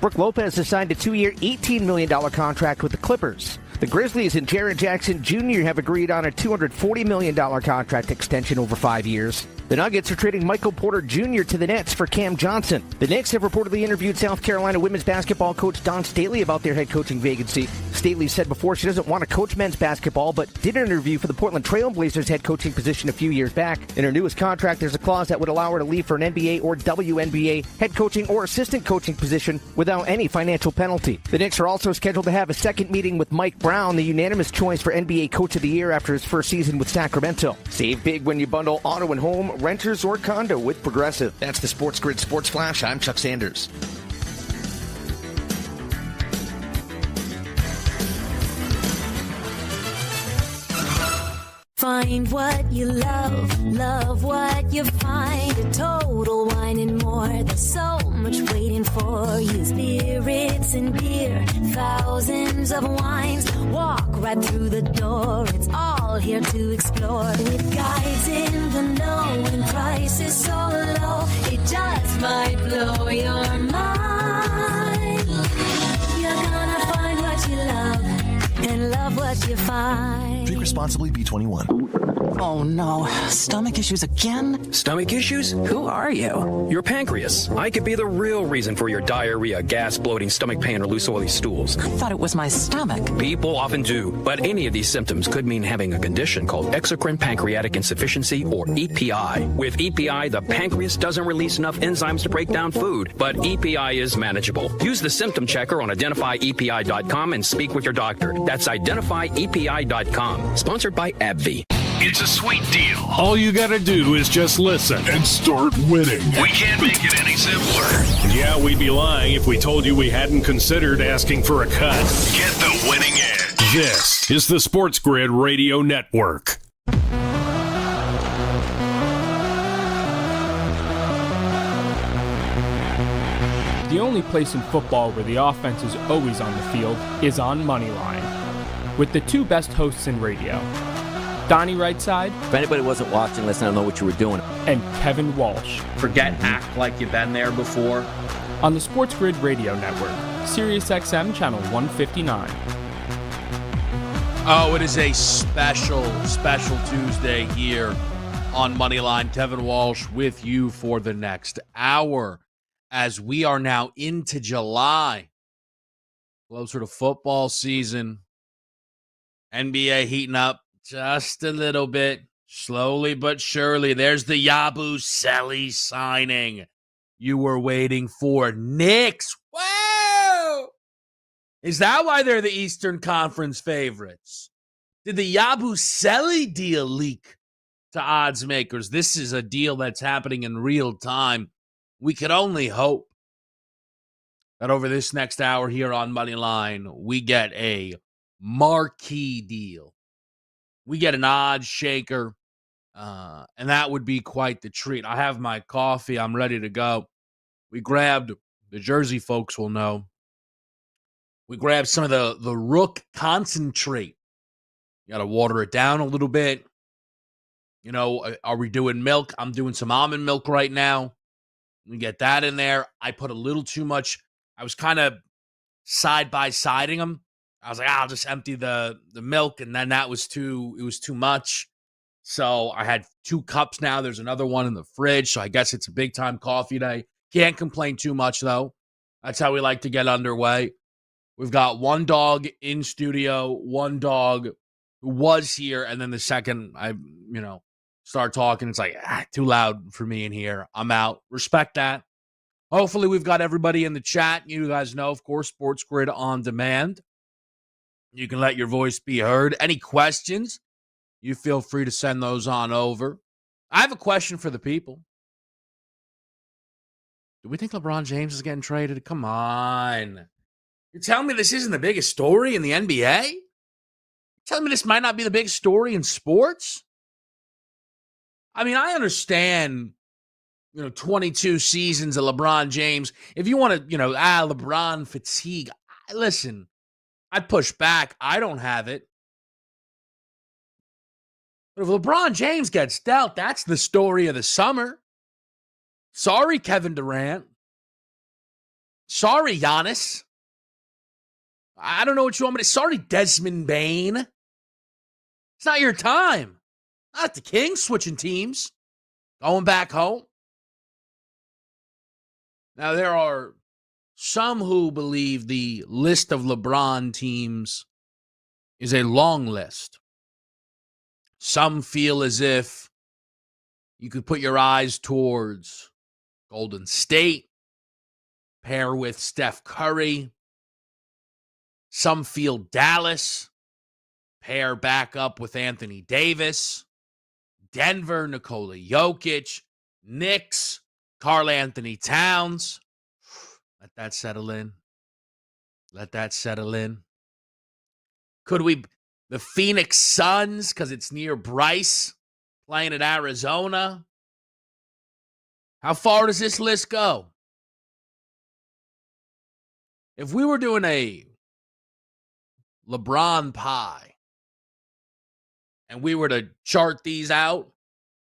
Brook Lopez has signed a 2-year, $18 million contract with the Clippers. The Grizzlies and Jaren Jackson Jr. have agreed on a $240 million contract extension over 5 years. The Nuggets are trading Michael Porter Jr. to the Nets for Cam Johnson. The Knicks have reportedly interviewed South Carolina women's basketball coach Don Staley about their head coaching vacancy. Staley said before she doesn't want to coach men's basketball, but did an interview for the Portland Trail Blazers head coaching position a few years back. In her newest contract, there's a clause that would allow her to leave for an NBA or WNBA head coaching or assistant coaching position without any financial penalty. The Knicks are also scheduled to have a second meeting with Mike Brown, the unanimous choice for NBA Coach of the Year after his first season with Sacramento. Save big when you bundle auto and home, renters, or condo with Progressive. That's the SportsGrid Sports Flash. I'm Chuck Sanders. Find what you love what you find. A total wine and more. There's so much waiting for you. Spirits and beer, thousands of wines. Walk right through the door. It's all here to explore. With guides in the know and prices so low, it just might blow your mind. You're gonna find what you love and love what you find. Drink responsibly, B21. Oh no, stomach issues again? Stomach issues? Who are you? Your pancreas. I could be the real reason for your diarrhea, gas, bloating, stomach pain, or loose oily stools. I thought it was my stomach. People often do, but any of these symptoms could mean having a condition called exocrine pancreatic insufficiency, or EPI. With EPI, the pancreas doesn't release enough enzymes to break down food, but EPI is manageable. Use the symptom checker on identifyepi.com and speak with your doctor. That's identifyepi.com. Sponsored by AbbVie. It's a sweet deal. All you gotta do is just listen and start winning. We can't make it any simpler. Yeah, we'd be lying if we told you we hadn't considered asking for a cut. Get the winning edge. This is the SportsGrid Radio Network. The only place in football where the offense is always on the field is on Moneyline. With the two best hosts in radio, Donnie Rightside. If anybody wasn't watching, listen, I don't know what you were doing. And Kevin Walsh. Forget act like you've been there before. On the SportsGrid Radio Network, Sirius XM Channel 159. Oh, it is a special Tuesday here on Moneyline. Kevin Walsh with you for the next hour as we are now into July. Closer to football season. NBA heating up just a little bit, slowly but surely. There's the Yabusele signing you were waiting for. Knicks. Wow! Is that why they're the Eastern Conference favorites? Did the Yabusele deal leak to odds makers? This is a deal that's happening in real time. We could only hope that over this next hour here on Moneyline, we get a marquee deal. We get an odds shaker, and that would be quite the treat. I have my coffee. I'm ready to go. We grabbed, the Jersey folks will know, we grabbed some of the Rook concentrate. You got to water it down a little bit. You know, are we doing milk? I'm doing some almond milk right now. We get that in there. I put a little too much. I was kind of side-by-siding them. I was like, I'll just empty the milk, and then it was too much. So I had 2 cups now. There's another one in the fridge, so I guess it's a big-time coffee day. Can't complain too much, though. That's how we like to get underway. We've got one dog in studio, one dog who was here, and then the second I, start talking, it's like, too loud for me in here. I'm out. Respect that. Hopefully we've got everybody in the chat. You guys know, of course, SportsGrid on demand. You can let your voice be heard. Any questions, you feel free to send those on over. I have a question for the people. Do we think LeBron James is getting traded? Come on. You're telling me this isn't the biggest story in the NBA? You're telling me this might not be the biggest story in sports? I mean, I understand, 22 seasons of LeBron James. If you want to, LeBron fatigue, listen, I'd push back. I don't have it. But if LeBron James gets dealt, that's the story of the summer. Sorry, Kevin Durant. Sorry, Giannis. I don't know what you want me to. Sorry, Desmond Bain. It's not your time. Not the Kings switching teams. Going back home. Now, there are some who believe the list of LeBron teams is a long list. Some feel as if you could put your eyes towards Golden State, pair with Steph Curry. Some feel Dallas, pair back up with Anthony Davis. Denver, Nikola Jokic. Knicks, Karl Anthony Towns. Let that settle in. Let that settle in. Could we, the Phoenix Suns, because it's near Bryce, playing at Arizona? How far does this list go? If we were doing a LeBron pie and we were to chart these out,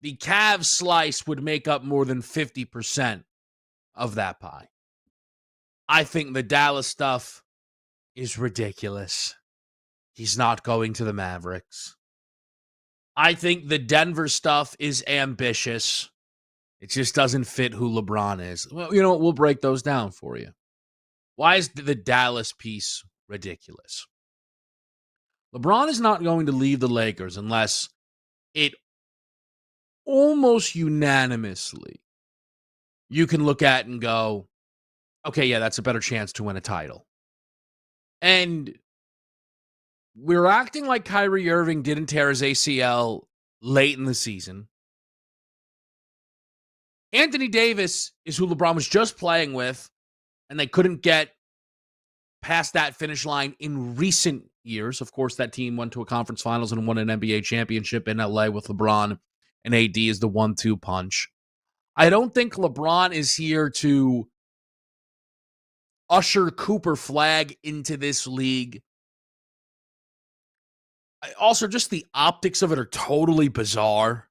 the Cavs slice would make up more than 50% of that pie. I think the Dallas stuff is ridiculous. He's not going to the Mavericks. I think the Denver stuff is ambitious. It just doesn't fit who LeBron is. Well, you know what? We'll break those down for you. Why is the Dallas piece ridiculous? LeBron is not going to leave the Lakers unless it almost unanimously you can look at and go, okay, yeah, that's a better chance to win a title. And we're acting like Kyrie Irving didn't tear his ACL late in the season. Anthony Davis is who LeBron was just playing with, and they couldn't get past that finish line in recent years. Of course, that team went to a conference finals and won an NBA championship in LA with LeBron and AD as the 1-2 punch. I don't think LeBron is here to usher Cooper Flagg into this league. Also, just the optics of it are totally bizarre.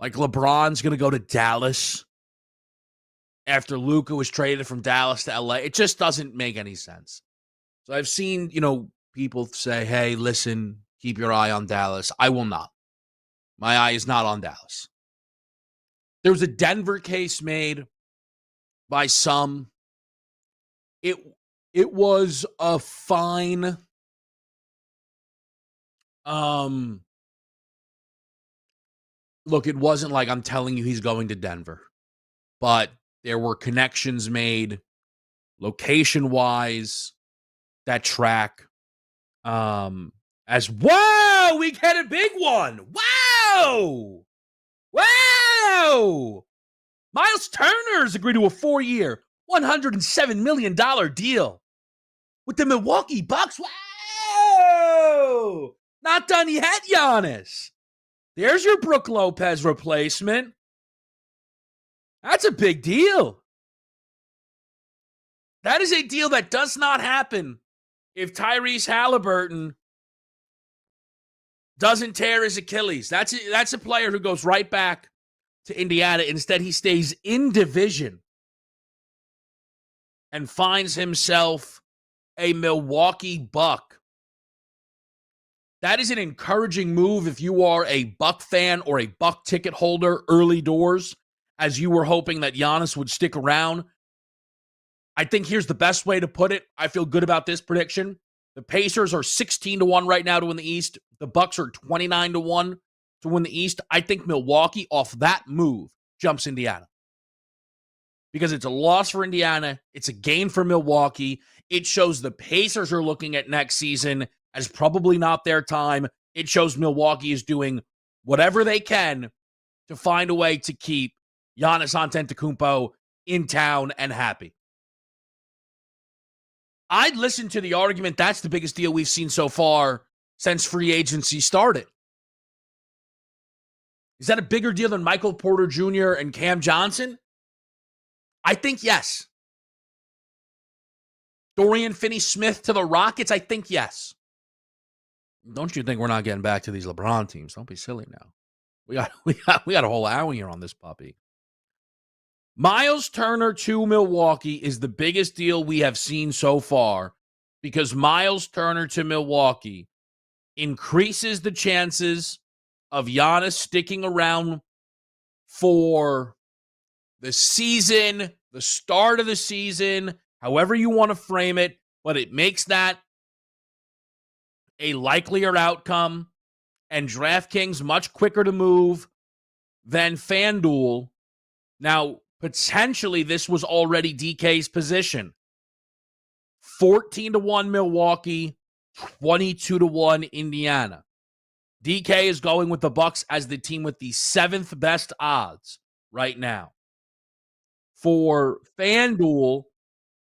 Like, LeBron's going to go to Dallas after Luka was traded from Dallas to LA. It just doesn't make any sense. So I've seen, people say, hey, listen, keep your eye on Dallas. I will not. My eye is not on Dallas. There was a Denver case made by some. It was a fine. Look, it wasn't like I'm telling you he's going to Denver, but there were connections made location-wise that track as, wow, we get a big one. Wow. Wow. Miles Turner's agreed to a 4-year, $107 million deal with the Milwaukee Bucks. Wow. Not done yet, Giannis. There's your Brook Lopez replacement. That's a big deal. That is a deal that does not happen if Tyrese Halliburton doesn't tear his Achilles. That's a player who goes right back to Indiana. Instead, he stays in division and finds himself a Milwaukee Buck. That is an encouraging move if you are a Buck fan or a Buck ticket holder early doors, as you were hoping that Giannis would stick around. I think here's the best way to put it. I feel good about this prediction. The Pacers are 16-1 right now to win the East. The Bucks are 29-1 to win the East. I think Milwaukee, off that move, jumps Indiana. Because it's a loss for Indiana. It's a gain for Milwaukee. It shows the Pacers are looking at next season as probably not their time. It shows Milwaukee is doing whatever they can to find a way to keep Giannis Antetokounmpo in town and happy. I'd listen to the argument that's the biggest deal we've seen so far since free agency started. Is that a bigger deal than Michael Porter Jr. and Cam Johnson? I think yes. Dorian Finney-Smith to the Rockets? I think yes. Don't you think we're not getting back to these LeBron teams? Don't be silly now. We got a whole hour here on this puppy. Miles Turner to Milwaukee is the biggest deal we have seen so far because Miles Turner to Milwaukee increases the chances of Giannis sticking around for the season, the start of the season, however you want to frame it, but it makes that a likelier outcome, and DraftKings much quicker to move than FanDuel. Now, potentially, this was already DK's position. 14-1 Milwaukee, 22-1 Indiana. DK is going with the Bucks as the team with the 7th best odds right now. For FanDuel,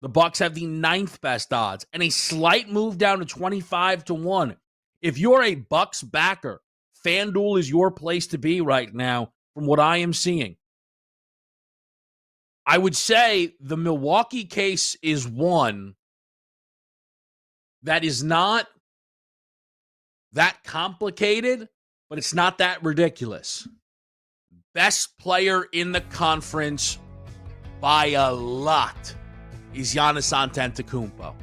the Bucks have the 9th best odds and a slight move down to 25-1. If you're a Bucks backer, FanDuel is your place to be right now from what I am seeing. I would say the Milwaukee case is one that is not that complicated, but it's not that ridiculous. Best player in the conference by a lot is Giannis Antetokounmpo.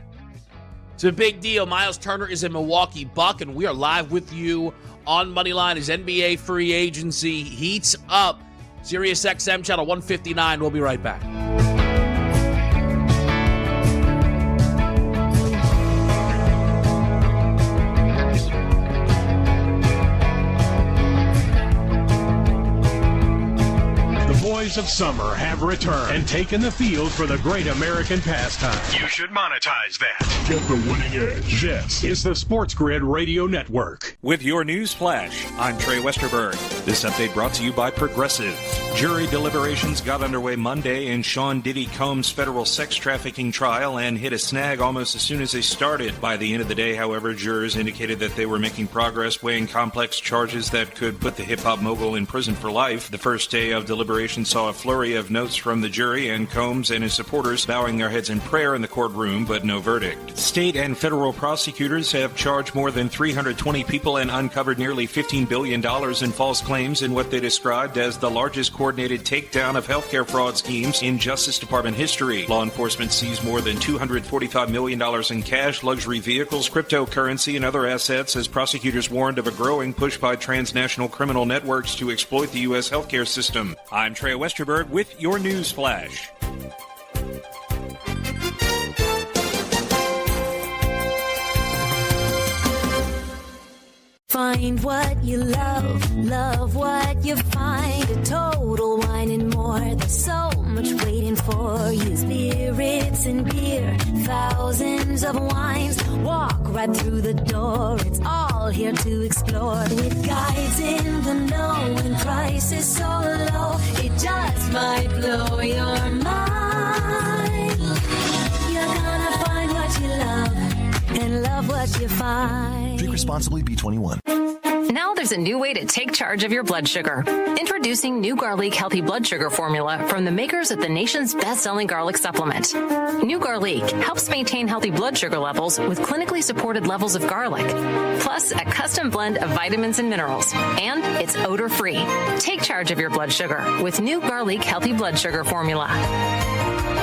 It's a big deal. Miles Turner is a Milwaukee Buck, and we are live with you on Moneyline as NBA free agency heats up. Sirius XM channel 159. We'll be right back. Of summer have returned and taken the field for the great American pastime. You should monetize that. Get the winning edge. This is the SportsGrid Radio Network. With your news flash, I'm Trey Westerberg. This update brought to you by Progressive. Jury deliberations got underway Monday in Sean Diddy Combs' federal sex trafficking trial and hit a snag almost as soon as they started. By the end of the day, however, jurors indicated that they were making progress, weighing complex charges that could put the hip-hop mogul in prison for life. The first day of deliberations saw a flurry of notes from the jury and Combs and his supporters bowing their heads in prayer in the courtroom, but no verdict. State and federal prosecutors have charged more than 320 people and uncovered nearly $15 billion in false claims in what they described as the largest coordinated takedown of healthcare fraud schemes in Justice Department history. Law enforcement seized more than $245 million in cash, luxury vehicles, cryptocurrency, and other assets as prosecutors warned of a growing push by transnational criminal networks to exploit the U.S. healthcare system. I'm Trey Westerberg with your news flash. Find what you love, love what you find. A Total Wine and More. There's so much waiting for you. Spirits and beer, thousands of wines. Walk right through the door. It's all here to explore. With guides in the know and prices so low, it just might blow your mind. You're gonna find what you love and love what you find. Drink responsibly, B21. Now there's a new way to take charge of your blood sugar. Introducing New Garlic Healthy Blood Sugar Formula from the makers of the nation's best-selling garlic supplement. New Garlic helps maintain healthy blood sugar levels with clinically supported levels of garlic, plus a custom blend of vitamins and minerals, and it's odor-free. Take charge of your blood sugar with New Garlic Healthy Blood Sugar Formula.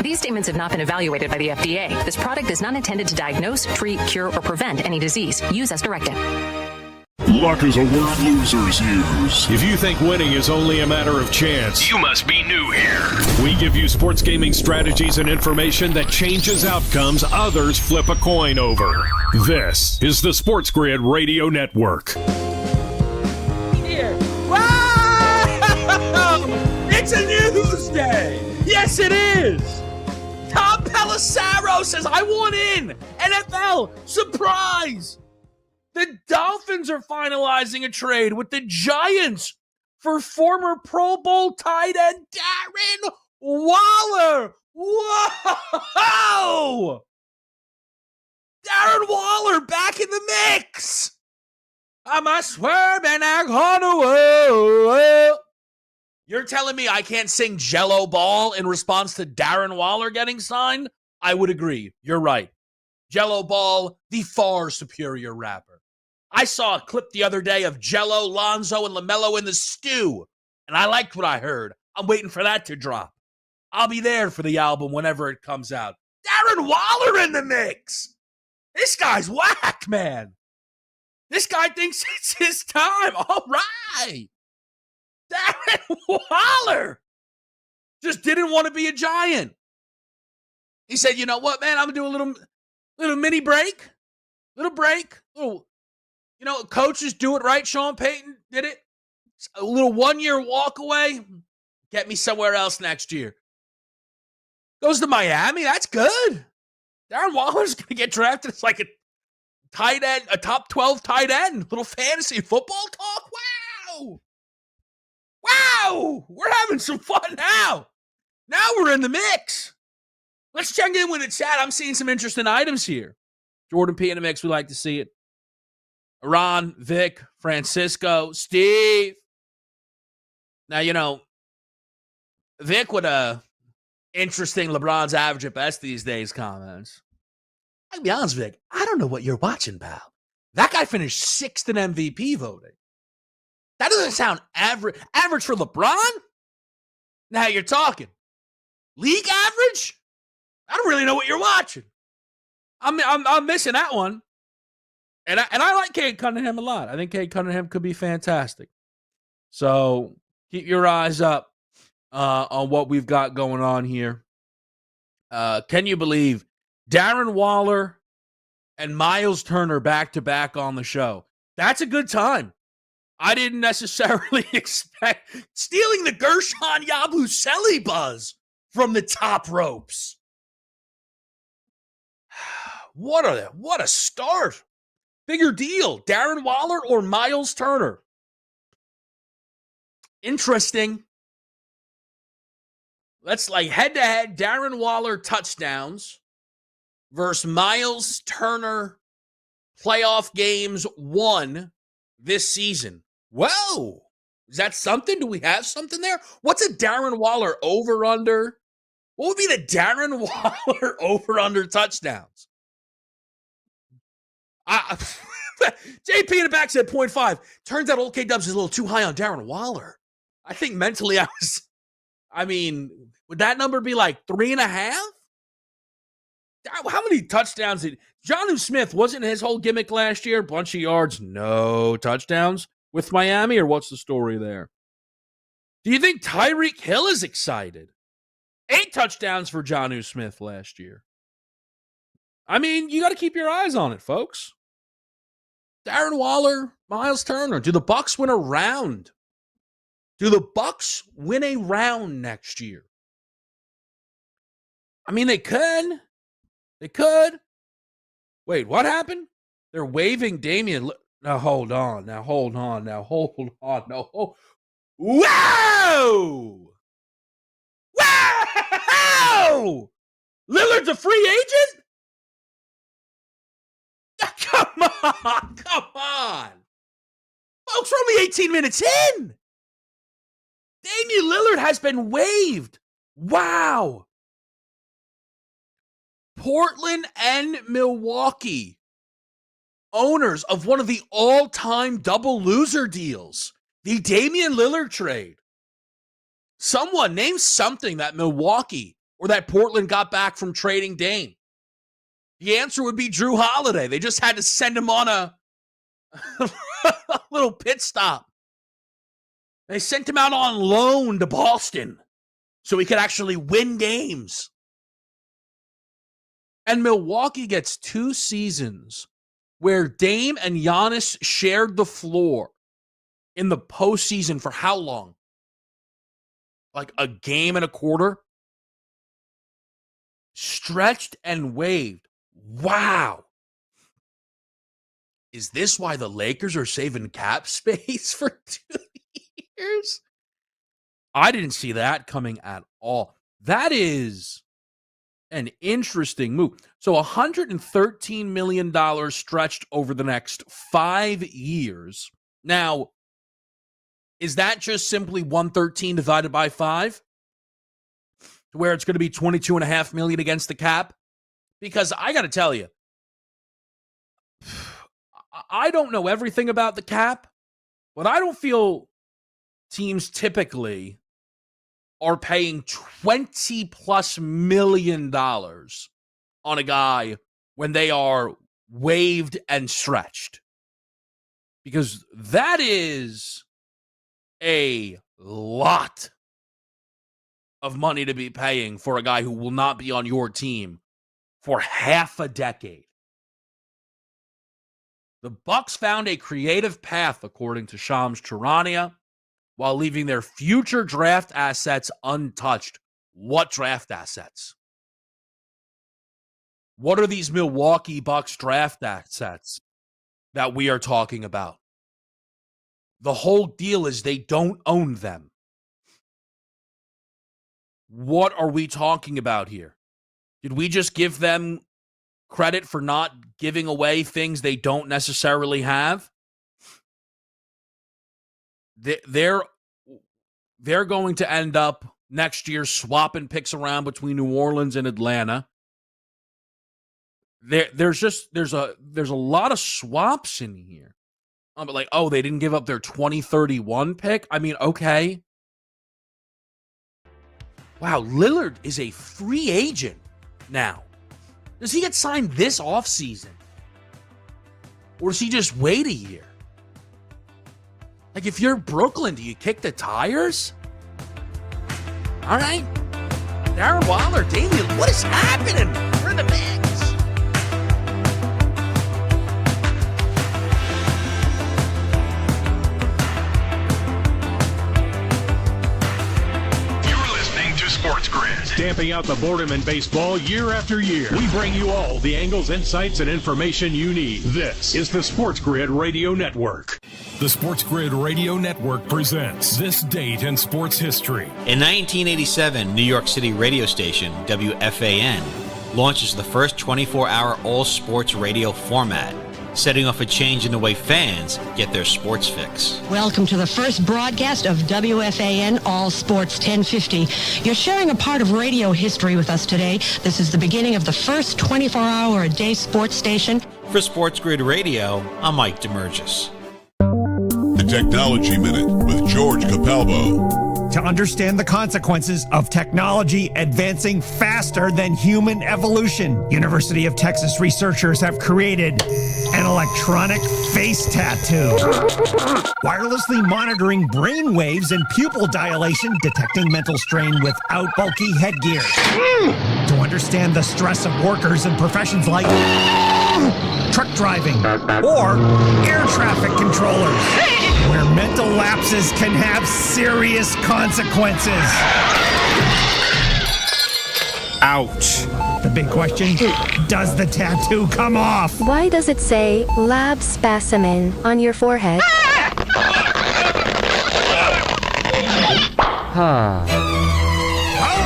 These statements have not been evaluated by the FDA. This product is not intended to diagnose, treat, cure, or prevent any disease. Use as directed. Luck is a word losers use. If you think winning is only a matter of chance, You must be new here. we give you sports gaming strategies and information that changes outcomes others flip a coin over. This is the SportsGrid Radio Network. Here. Wow! It's a news day. Yes, it is. Tom Pelissero says, I want in. NFL, surprise. The Dolphins are finalizing a trade with the Giants for former Pro Bowl tight end Darren Waller. Whoa! Darren Waller back in the mix. I'm a swerving whoa. You're telling me I can't sing Jello Ball in response to Darren Waller getting signed? I would agree. You're right. Jello Ball, the far superior rapper. I saw a clip the other day of Jello, Lonzo, and LaMelo in the stew, and I liked what I heard. I'm waiting for that to drop. I'll be there for the album whenever it comes out. Darren Waller in the mix. This guy's whack, man. This guy thinks it's his time. All right. Darren Waller just didn't want to be a Giant. He said, you know what, man, I'm going to do a little mini break. Little break. Coaches do it right. Sean Payton did it. A little 1-year walk away. Get me somewhere else next year. Goes to Miami. That's good. Darren Waller's going to get drafted as like a tight end, a top 12 tight end. Little fantasy football talk. Wow. Wow. We're having some fun now. Now we're in the mix. Let's check in with the chat. I'm seeing some interesting items here. Jordan P in the mix. We like to see it. Iran, Vic, Francisco, Steve. Now, Vic with a interesting LeBron's average at best these days comments. I'll be honest, Vic, I don't know what you're watching, pal. That guy finished 6th in MVP voting. That doesn't sound average. Average for LeBron? Now you're talking. League average? I don't really know what you're watching. I'm missing that one. And I like Cade Cunningham a lot. I think Cade Cunningham could be fantastic. So keep your eyes up on what we've got going on here. Can you believe Darren Waller and Miles Turner back-to-back on the show? That's a good time. I didn't necessarily expect stealing the Gershon Yabusele buzz from the top ropes. What a start. Bigger deal, Darren Waller or Miles Turner? Interesting. Let's head-to-head Darren Waller touchdowns versus Miles Turner playoff games won this season. Whoa. Is that something? Do we have something there? What's a Darren Waller over-under? What would be the Darren Waller over-under touchdowns? JP in the back said 0.5. Turns out old K-Dubs is a little too high on Darren Waller. I think mentally would that number be like 3.5? How many touchdowns did Jonnu Smith, wasn't his whole gimmick last year? Bunch of yards, no touchdowns with Miami, or what's the story there? Do you think Tyreek Hill is excited? 8 touchdowns for Jonnu Smith last year. You got to keep your eyes on it, folks. Darren Waller, Miles Turner. Do the Bucs win a round? Do the Bucs win a round next year? They could. They could. Wait, what happened? They're waving Damian. Now, hold on. Wow! Wow! Lillard's a free agent? Come on. Folks, we're only 18 minutes in. Damian Lillard has been waived. Wow. Portland and Milwaukee, owners of one of the all-time double loser deals, the Damian Lillard trade. Someone name something that Milwaukee or that Portland got back from trading Dame. The answer would be Drew Holiday. They just had to send him on a little pit stop. They sent him out on loan to Boston so he could actually win games. And Milwaukee gets 2 seasons where Dame and Giannis shared the floor in the postseason for how long? Like a game and a quarter? Stretched and waived. Wow. Is this why the Lakers are saving cap space for 2 years? I didn't see that coming at all. That is an interesting move. So $113 million stretched over the next 5 years. Now, is that just simply 113 divided by 5? To where it's going to be $22.5 million against the cap? Because I got to tell you, I don't know everything about the cap, but I don't feel teams typically are paying $20+ million on a guy when they are waived and stretched. Because that is a lot of money to be paying for a guy who will not be on your team for half a decade. The Bucks found a creative path, according to Shams Charania, while leaving their future draft assets untouched. What draft assets? What are these Milwaukee Bucks draft assets that we are talking about? The whole deal is they don't own them. What are we talking about here? Did we just give them credit for not giving away things they don't necessarily have? They're going to end up next year swapping picks around between New Orleans and Atlanta. There's a lot of swaps in here. But like, oh, they didn't give up their 2031 pick? I mean, okay. Wow, Lillard is a free agent now. Does he get signed this offseason? Or does he just wait a year? Like, if you're Brooklyn, do you kick the tires? All right. Darren Waller, Damian, what is happening? We're in the mix. SportsGrid. Stamping out the boredom in baseball year after year. We bring you all the angles, insights, and information you need. This is the SportsGrid Radio Network. The SportsGrid Radio Network presents This Date in Sports History. In 1987, New York City radio station WFAN launches the first 24-hour all-sports radio format, setting off a change in the way fans get their sports fix. Welcome to the first broadcast of WFAN All Sports 1050. You're sharing a part of radio history with us today. This is the beginning of the first 24-hour-a-day sports station. For SportsGrid Radio, I'm Mike DeMurgis. The Technology Minute with George Capalbo. To understand the consequences of technology advancing faster than human evolution, University of Texas researchers have created an electronic face tattoo, wirelessly monitoring brain waves and pupil dilation, detecting mental strain without bulky headgear. To understand the stress of workers in professions like truck driving or air traffic controllers, where mental lapses can have serious consequences. Ouch. The big question, does the tattoo come off? Why does it say lab specimen on your forehead? Follow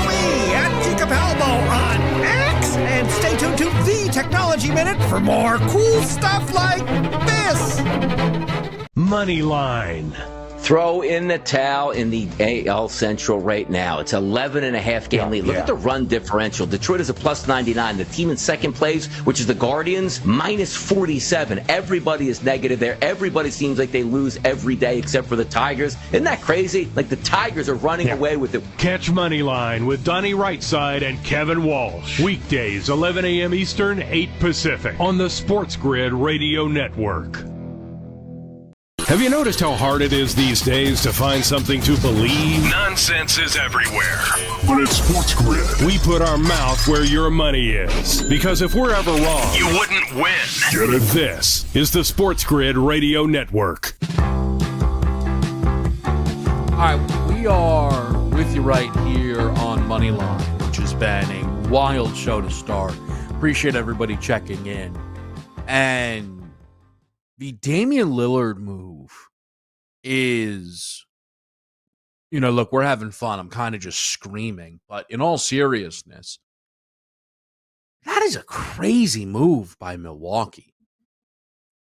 me at Capalbo on X and stay tuned to the Technology Minute for more cool stuff like this. Moneyline. Throw in the towel in the AL Central right now. It's 11.5 game lead. Look at the run differential. Detroit is a +99. The team in second place, which is the Guardians, -47. Everybody is negative there. Everybody seems like they lose every day except for the Tigers. Isn't that crazy? Like the Tigers are running away with it. Catch Moneyline with Donnie Rightside and Kevin Walsh. Weekdays, 11 a.m. Eastern, 8 Pacific on the SportsGrid Radio Network. Have you noticed how hard it is these days to find something to believe? Nonsense is everywhere. But at SportsGrid, we put our mouth where your money is. Because if we're ever wrong, you wouldn't win. Get it? This is the SportsGrid Radio Network. All right, we are with you right here on Moneyline, which has been a wild show to start. Appreciate everybody checking in. And the Damian Lillard move is, look, we're having fun. I'm kind of just screaming. But in all seriousness, that is a crazy move by Milwaukee.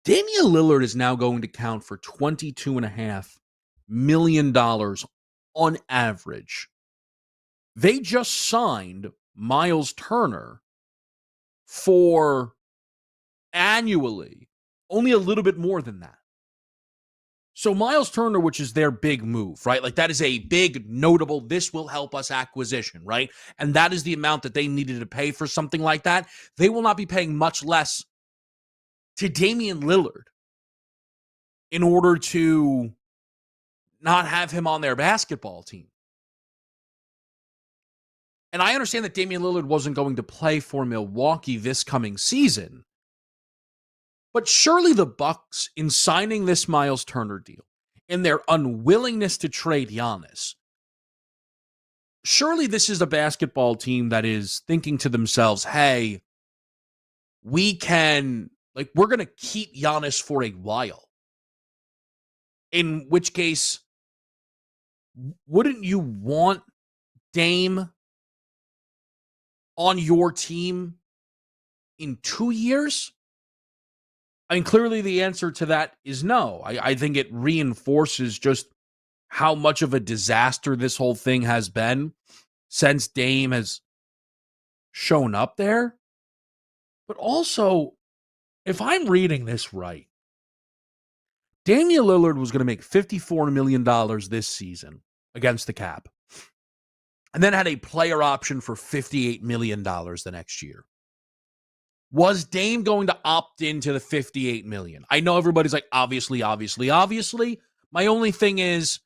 Damian Lillard is now going to count for $22.5 million on average. They just signed Miles Turner for annually only a little bit more than that. So Miles Turner, which is their big move, right? Like that is a big, notable, this will help us acquisition, right? And that is the amount that they needed to pay for something like that. They will not be paying much less to Damian Lillard in order to not have him on their basketball team. And I understand that Damian Lillard wasn't going to play for Milwaukee this coming season. But surely the Bucks, in signing this Miles Turner deal, in their unwillingness to trade Giannis, surely this is a basketball team that is thinking to themselves, hey, we're going to keep Giannis for a while. In which case, wouldn't you want Dame on your team in 2 years? I mean, clearly the answer to that is no. I think it reinforces just how much of a disaster this whole thing has been since Dame has shown up there. But also, if I'm reading this right, Damian Lillard was going to make $54 million this season against the cap, and then had a player option for $58 million the next year. Was Dame going to opt into the $58 million? I know everybody's like, obviously. My only thing is,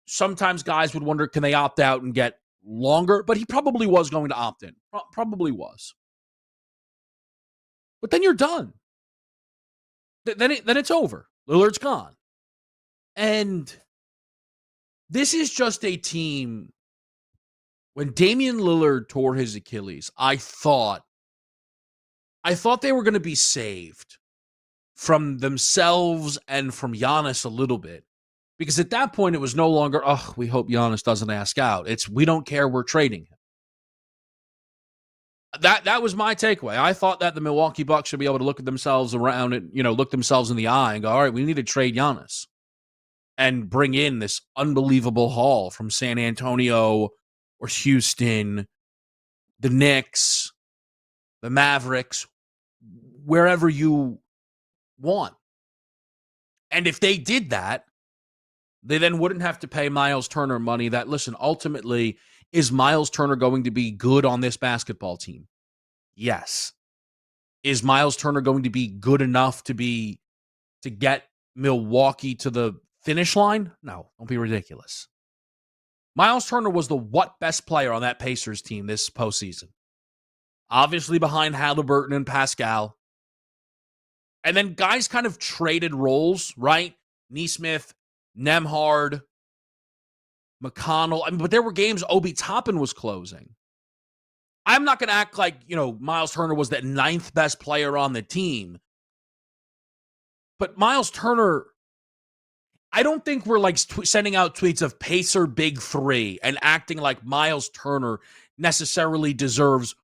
sometimes guys would wonder, can they opt out and get longer? But he probably was going to opt in. Probably was. But then you're done. Then it's over. Lillard's gone. And this is just a team. When Damian Lillard tore his Achilles, I thought they were going to be saved from themselves and from Giannis a little bit. Because at that point, it was no longer, we hope Giannis doesn't ask out. It's, we don't care, we're trading him. That was my takeaway. I thought that the Milwaukee Bucks should be able to look at themselves around and, look themselves in the eye and go, all right, we need to trade Giannis and bring in this unbelievable haul from San Antonio or Houston, the Knicks, the Mavericks, wherever you want. And if they did that, they then wouldn't have to pay Miles Turner money that, listen, ultimately, is Miles Turner going to be good on this basketball team? Yes. Is Miles Turner going to be good enough to get Milwaukee to the finish line? No, don't be ridiculous. Miles Turner was the best player on that Pacers team this postseason. Obviously behind Halliburton and Pascal. And then guys kind of traded roles, right? Nesmith, Nembhard, McConnell. But there were games Obi Toppin was closing. I'm not going to act like, Miles Turner was the 9th best player on the team. But Miles Turner, I don't think we're like sending out tweets of Pacer Big 3 and acting like Miles Turner necessarily deserves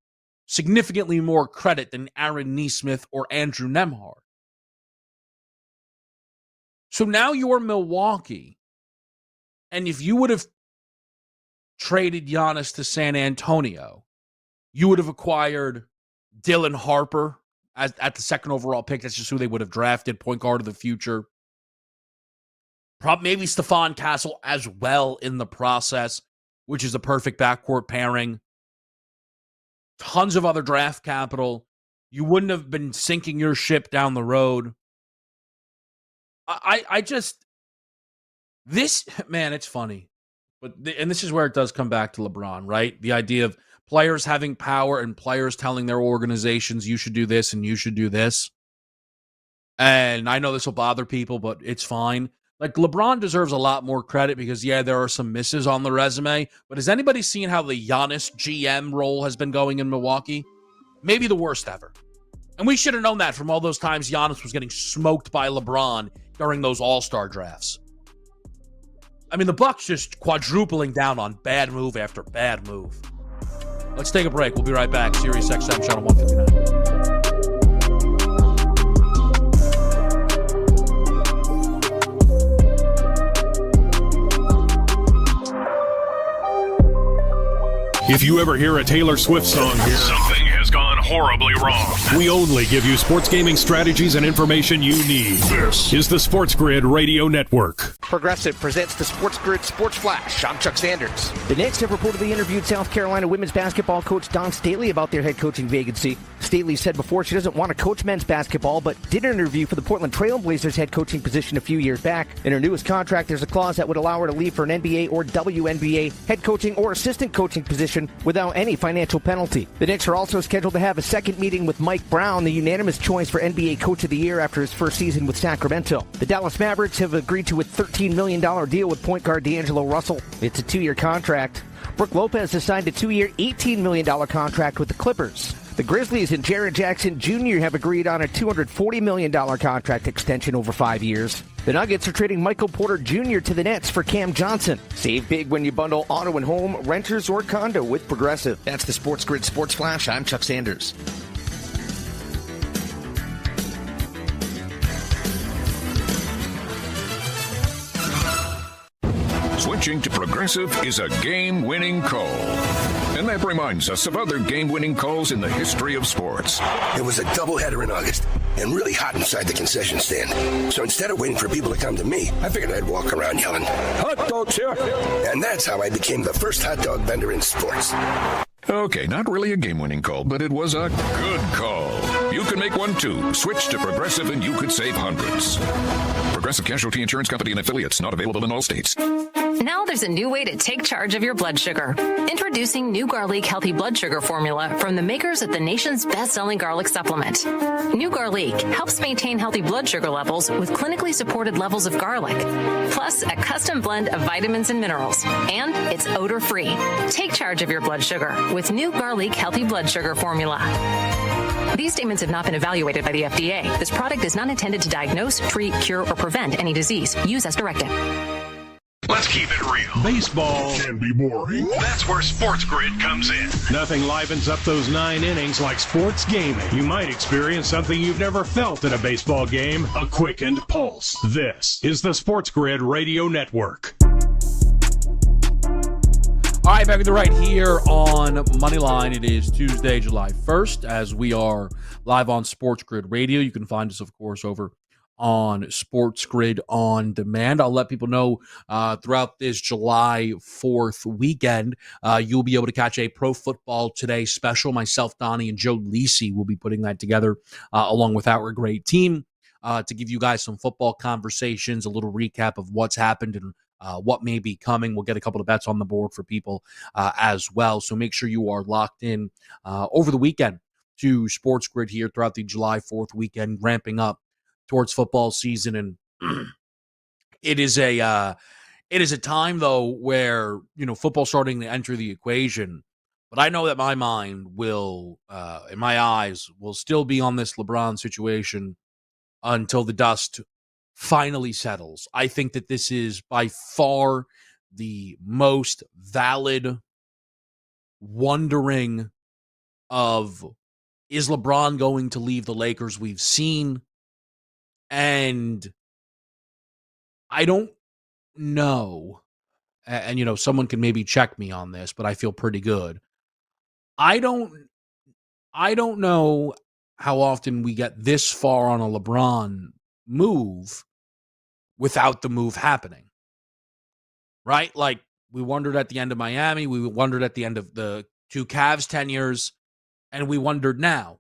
significantly more credit than Aaron Nesmith or Andrew Nembhard. So now you're Milwaukee. And if you would have traded Giannis to San Antonio, you would have acquired Dylan Harper at the 2nd overall pick. That's just who they would have drafted, point guard of the future. Maybe Stephon Castle as well in the process, which is a perfect backcourt pairing. Tons of other draft capital. You wouldn't have been sinking your ship down the road. It's funny. And this is where it does come back to LeBron, right? The idea of players having power and players telling their organizations, you should do this and you should do this. And I know this will bother people, but it's fine. Like, LeBron deserves a lot more credit because, there are some misses on the resume. But has anybody seen how the Giannis GM role has been going in Milwaukee? Maybe the worst ever. And we should have known that from all those times Giannis was getting smoked by LeBron during those all-star drafts. I mean, the Bucks just quadrupling down on bad move after bad move. Let's take a break. We'll be right back. Sirius XM Channel 159. If you ever hear a Taylor Swift song here, something has gone horribly wrong. We only give you sports gaming strategies and information you need. This is the SportsGrid Radio Network. Progressive presents the SportsGrid Sports Flash. I'm Chuck Sanders. The Knicks have reportedly interviewed South Carolina women's basketball coach Don Staley about their head coaching vacancy. Staley said before she doesn't want to coach men's basketball, but did interview for the Portland Trail Blazers head coaching position a few years back. In her newest contract, there's a clause that would allow her to leave for an NBA or WNBA head coaching or assistant coaching position without any financial penalty. The Knicks are also scheduled to have a second meeting with Mike Brown, the unanimous choice for NBA Coach of the Year after his first season with Sacramento. The Dallas Mavericks have agreed to a $13 million deal with point guard D'Angelo Russell. It's a 2-year contract. Brooke Lopez has signed a 2-year, $18 million contract with the Clippers. The Grizzlies and Jaren Jackson Jr. have agreed on a $240 million contract extension over 5 years. The Nuggets are trading Michael Porter Jr. to the Nets for Cam Johnson. Save big when you bundle auto and home, renters, or condo with Progressive. That's the SportsGrid Sports Flash. I'm Chuck Sanders. Switching to Progressive is a game-winning call. And that reminds us of other game-winning calls in the history of sports. It was a doubleheader in August and really hot inside the concession stand. So instead of waiting for people to come to me, I figured I'd walk around yelling, "Hot dogs here!" And that's how I became the first hot dog vendor in sports. Okay, not really a game-winning call, but it was a good call. You can make one too. Switch to Progressive and you could save hundreds. Progressive Casualty Insurance Company and affiliates, not available in all states. Now there's a new way to take charge of your blood sugar. Introducing new Garlic Healthy Blood Sugar Formula from the makers of the nation's best-selling garlic supplement. New Garlic helps maintain healthy blood sugar levels with clinically supported levels of garlic, plus a custom blend of vitamins and minerals. And it's odor-free. Take charge of your blood sugar with new Garlic Healthy Blood Sugar Formula. These statements have not been evaluated by the FDA. This product is not intended to diagnose, treat, cure, or prevent any disease. Use as directed. Let's keep it real. Baseball can be boring. That's where SportsGrid comes in. Nothing livens up those 9 innings like sports gaming. You might experience something you've never felt in a baseball game, a quickened pulse. This is the SportsGrid Radio Network. All right, back with the right here on Moneyline. It is Tuesday, July 1st, as we are live on SportsGrid Radio. You can find us, of course, over on SportsGrid On Demand. I'll let people know throughout this July 4th weekend, you'll be able to catch a Pro Football Today special. Myself, Donnie, and Joe Lisi will be putting that together along with our great team to give you guys some football conversations, a little recap of what's happened and what may be coming. We'll get a couple of bets on the board for people as well. So make sure you are locked in over the weekend to SportsGrid here throughout the July 4th weekend, ramping up towards football season. And it is a time, though, where, you know, football's starting to enter the equation. But I know that my mind will, in my eyes, will still be on this LeBron situation until the dust finally settles. I think that this is by far the most valid wondering of, is LeBron going to leave the Lakers we've seen? And I don't know, and you know, someone can maybe check me on this, but I feel pretty good. I don't know how often we get this far on a LeBron move without the move happening, right? Like, we wondered at the end of Miami, we wondered at the end of the 2 Cavs tenures, and we wondered now.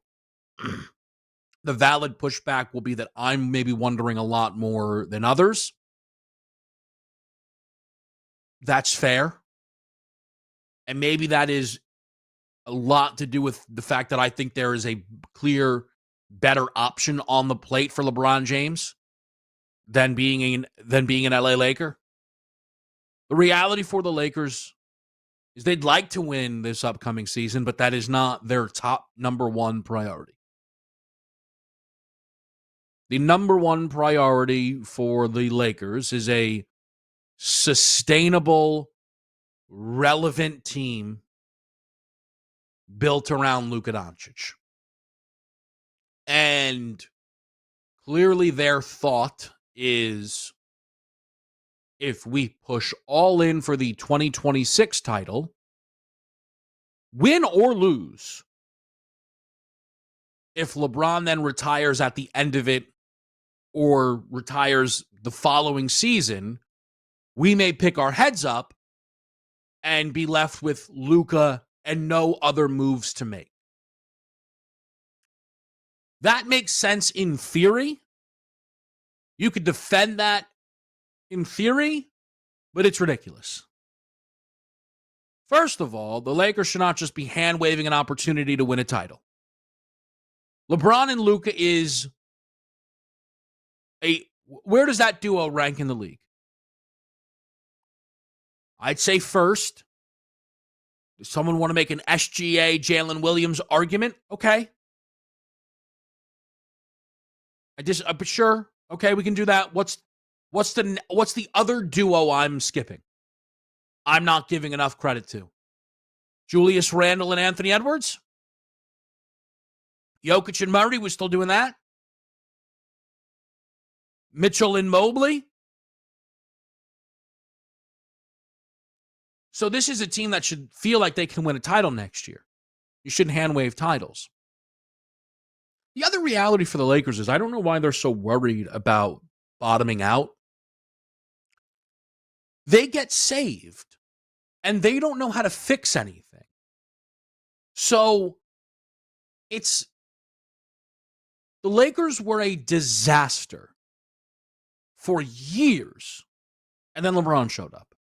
The valid pushback will be that I'm maybe wondering a lot more than others. That's fair. And maybe that is a lot to do with the fact that I think there is a clear, better option on the plate for LeBron James than being an LA Laker. The reality for the Lakers is they'd like to win this upcoming season, but that is not their top number one priority. The number one priority for the Lakers is a sustainable, relevant team built around Luka Doncic. And clearly their thought is, if we push all in for the 2026 title, win or lose, if LeBron then retires at the end of it or retires the following season, we may pick our heads up and be left with Luka and no other moves to make. That makes sense in theory. You could defend that in theory, but it's ridiculous. First of all, the Lakers should not just be hand-waving an opportunity to win a title. LeBron and Luka is where does that duo rank in the league? I'd say first. Does someone want to make an SGA Jalen Williams argument? Okay. But sure. Okay, we can do that. What's the other duo I'm skipping? I'm not giving enough credit to. Julius Randle and Anthony Edwards? Jokic and Murray, we're still doing that? Mitchell and Mobley? So this is a team that should feel like they can win a title next year. You shouldn't hand-wave titles. The other reality for the Lakers is I don't know why they're so worried about bottoming out. They get saved, and they don't know how to fix anything. So the Lakers were a disaster for years, and then LeBron showed up.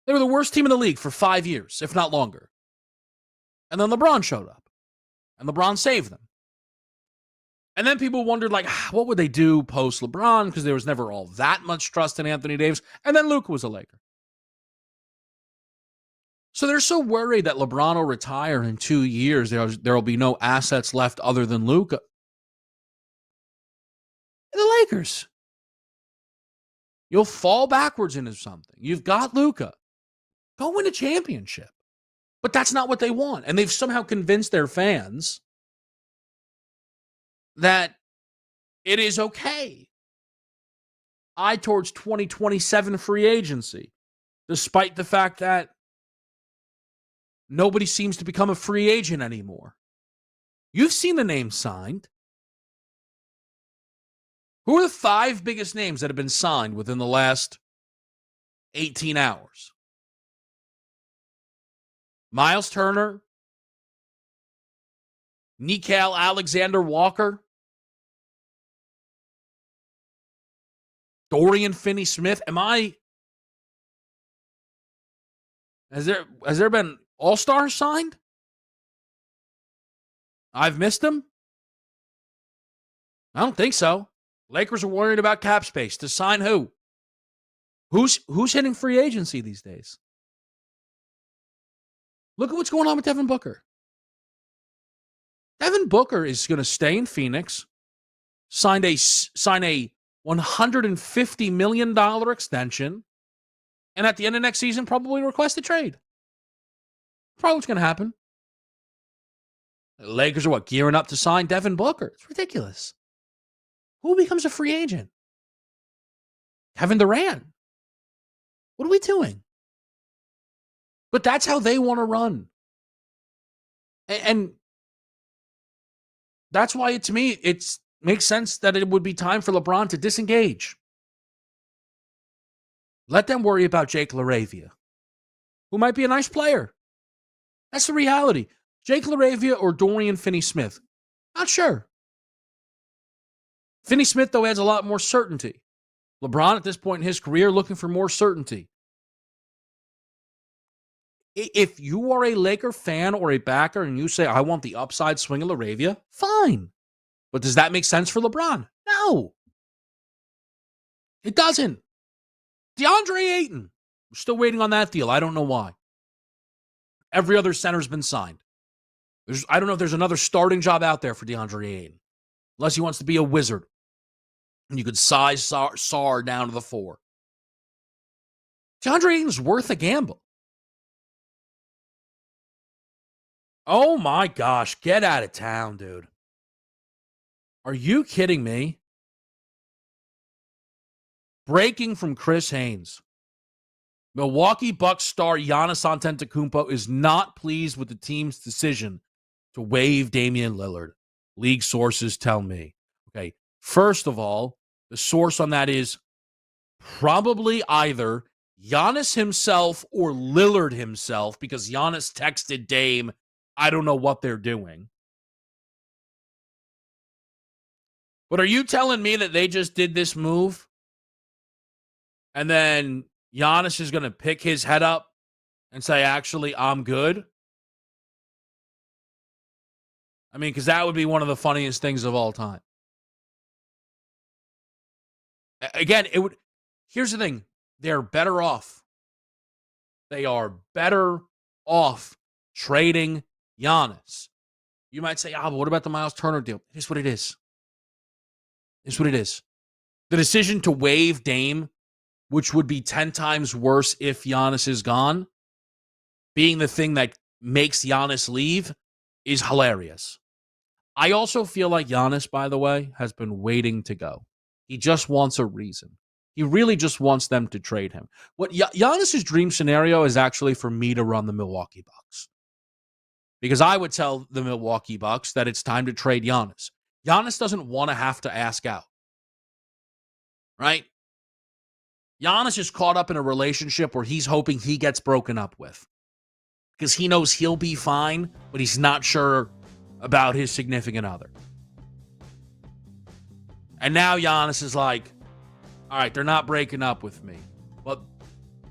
They were the worst team in the league for 5 years, if not longer. And then LeBron showed up, and LeBron saved them. And then people wondered, what would they do post-LeBron? Because there was never all that much trust in Anthony Davis. And then Luka was a Laker. So they're so worried that LeBron will retire in 2 years. There will be no assets left other than Luka. The Lakers. You'll fall backwards into something. You've got Luka. Go win a championship. But that's not what they want. And they've somehow convinced their fans that it is okay. Eye towards 2027 free agency, despite the fact that nobody seems to become a free agent anymore. You've seen the names signed. Who are the 5 biggest names that have been signed within the last 18 hours? Miles Turner, Nickeil Alexander-Walker, Dorian Finney-Smith. Has there been all-stars signed? I've missed them? I don't think so. Lakers are worried about cap space. To sign who? Who's hitting free agency these days? Look at what's going on with Devin Booker. Devin Booker is going to stay in Phoenix, sign a $150 million extension, and at the end of next season, probably request a trade. Probably what's going to happen. The Lakers are gearing up to sign Devin Booker. It's ridiculous. Who becomes a free agent? Kevin Durant. What are we doing? But that's how they want to run. And that's why, to me, it makes sense that it would be time for LeBron to disengage. Let them worry about Jake LaRavia, who might be a nice player. That's the reality. Jake LaRavia or Dorian Finney-Smith? Not sure. Finney-Smith, though, adds a lot more certainty. LeBron, at this point in his career, looking for more certainty. If you are a Laker fan or a backer and you say, I want the upside swing of LaRavia, fine. But does that make sense for LeBron? No. It doesn't. DeAndre Ayton. We're still waiting on that deal. I don't know why. Every other center's been signed. I don't know if there's another starting job out there for DeAndre Ayton. Unless he wants to be a wizard. And you could size Sar down to the 4. DeAndre Ayton's worth a gamble. Oh my gosh, get out of town, dude. Are you kidding me? Breaking from Chris Haynes. Milwaukee Bucks star Giannis Antetokounmpo is not pleased with the team's decision to waive Damian Lillard. league sources tell me. Okay, first of all, the source on that is probably either Giannis himself or Lillard himself, because Giannis texted Dame, I don't know what they're doing. But are you telling me that they just did this move and then Giannis is going to pick his head up and say, actually, I'm good? I mean, because that would be one of the funniest things of all time. Again, it would. Here's the thing. They're better off. They are better off trading Giannis. You might say, but what about the Miles Turner deal? It is what it is. It's what it is. The decision to waive Dame, which would be 10 times worse if Giannis is gone, being the thing that makes Giannis leave, is hilarious. I also feel like Giannis, by the way, has been waiting to go. He just wants a reason. He really just wants them to trade him. What Giannis's dream scenario is actually for me to run the Milwaukee Bucks. Because I would tell the Milwaukee Bucks that it's time to trade Giannis. Giannis doesn't want to have to ask out. Right? Giannis is caught up in a relationship where he's hoping he gets broken up with. Because he knows he'll be fine, but he's not sure about his significant other. And now Giannis is like, all right, they're not breaking up with me. But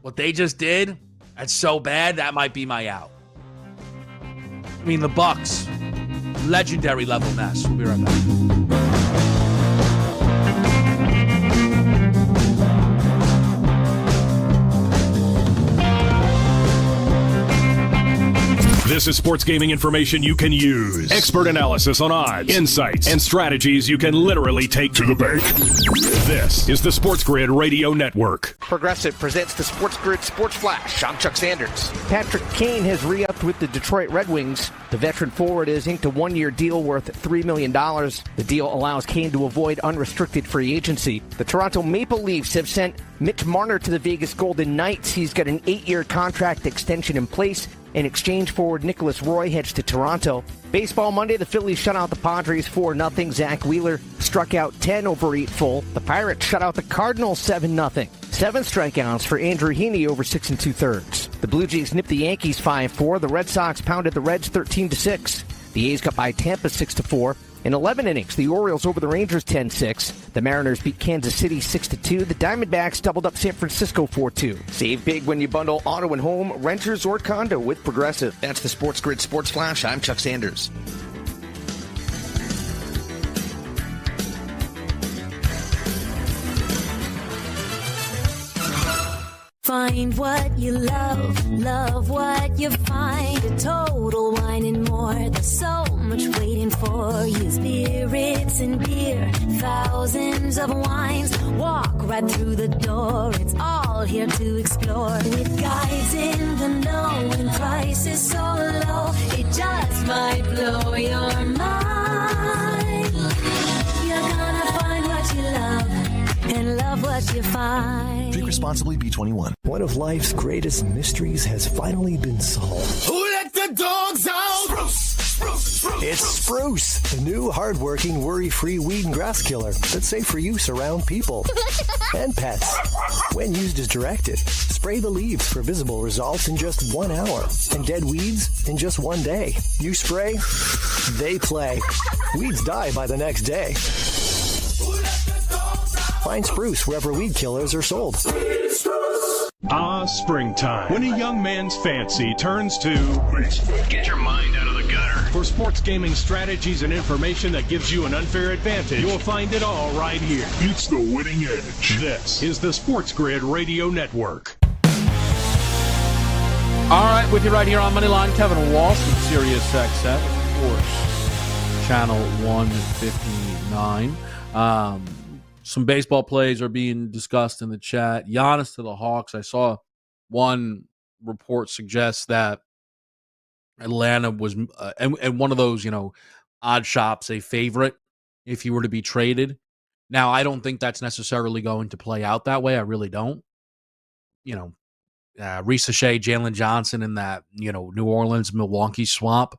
what they just did, that's so bad, that might be my out. I mean, the Bucks, legendary level mess. We'll be right back. This is sports gaming information you can use. Expert analysis on odds, insights, and strategies you can literally take to the bank. This is the SportsGrid Radio Network. Progressive presents the SportsGrid Sports Flash. I'm Chuck Sanders. Patrick Kane has re-upped with the Detroit Red Wings. The veteran forward has inked a one-year deal worth $3 million. The deal allows Kane to avoid unrestricted free agency. The Toronto Maple Leafs have sent Mitch Marner to the Vegas Golden Knights. He's got an 8-year contract extension in place. In exchange, forward Nicholas Roy heads to Toronto. Baseball Monday, the Phillies shut out the Padres 4-0. Zach Wheeler struck out 10 over 8 full. The Pirates shut out the Cardinals 7-0. 7 strikeouts for Andrew Heaney over 6 2/3. The Blue Jays nipped the Yankees 5-4. The Red Sox pounded the Reds 13-6. The A's got by Tampa 6-4. In 11 innings, the Orioles over the Rangers 10-6. The Mariners beat Kansas City 6-2. The Diamondbacks doubled up San Francisco 4-2. Save big when you bundle auto and home, renters, or condo with Progressive. That's the SportsGrid Sports Flash. I'm Chuck Sanders. Find what you love what you find. A total wine and more. There's so much waiting for you. Spirits and beer, thousands of wines. Walk right through the door. It's all here to explore. With guides in the know and prices so low, it just might blow your mind. You're gonna find what you love and love what you find. Drink responsibly, B21. One of life's greatest mysteries has finally been solved. Who let the dogs out? Spruce. It's Spruce, the new hard-working, worry-free weed and grass killer that's safe for use around people and pets. When used as directed, spray the leaves for visible results in just 1 hour and dead weeds in just 1 day. You spray, they play. Weeds die by the next day. Find Spruce wherever weed killers are sold. Springtime. When a young man's fancy turns to Get your mind out of the gutter. For sports gaming strategies and information that gives you an unfair advantage, you'll find it all right here. It's the winning edge. This is the SportsGrid Radio Network. All right, with you right here on Moneyline, Kevin Walsh from Sirius XM, of course, channel 159. Some baseball plays are being discussed in the chat. Giannis to the Hawks. I saw one report suggests that Atlanta was, and one of those, odd shops, a favorite if he were to be traded. Now, I don't think that's necessarily going to play out that way. I really don't. Reese Shea, Jalen Johnson in that, New Orleans, Milwaukee swamp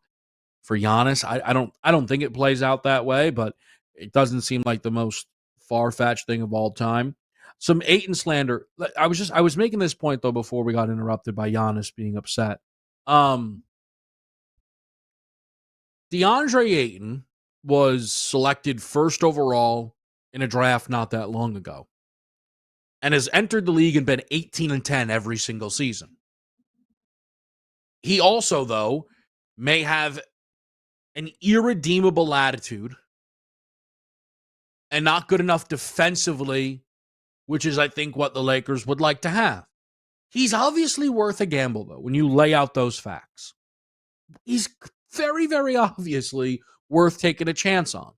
for Giannis. I don't think it plays out that way, but it doesn't seem like the most far-fetched thing of all time. Some Ayton slander. I was making this point though before we got interrupted by Giannis being upset. DeAndre Ayton was selected first overall in a draft not that long ago and has entered the league and been 18-10 every single season. He also, though, may have an irredeemable attitude and not good enough defensively, which is, I think, what the Lakers would like to have. He's obviously worth a gamble, though, when you lay out those facts. He's very, very obviously worth taking a chance on.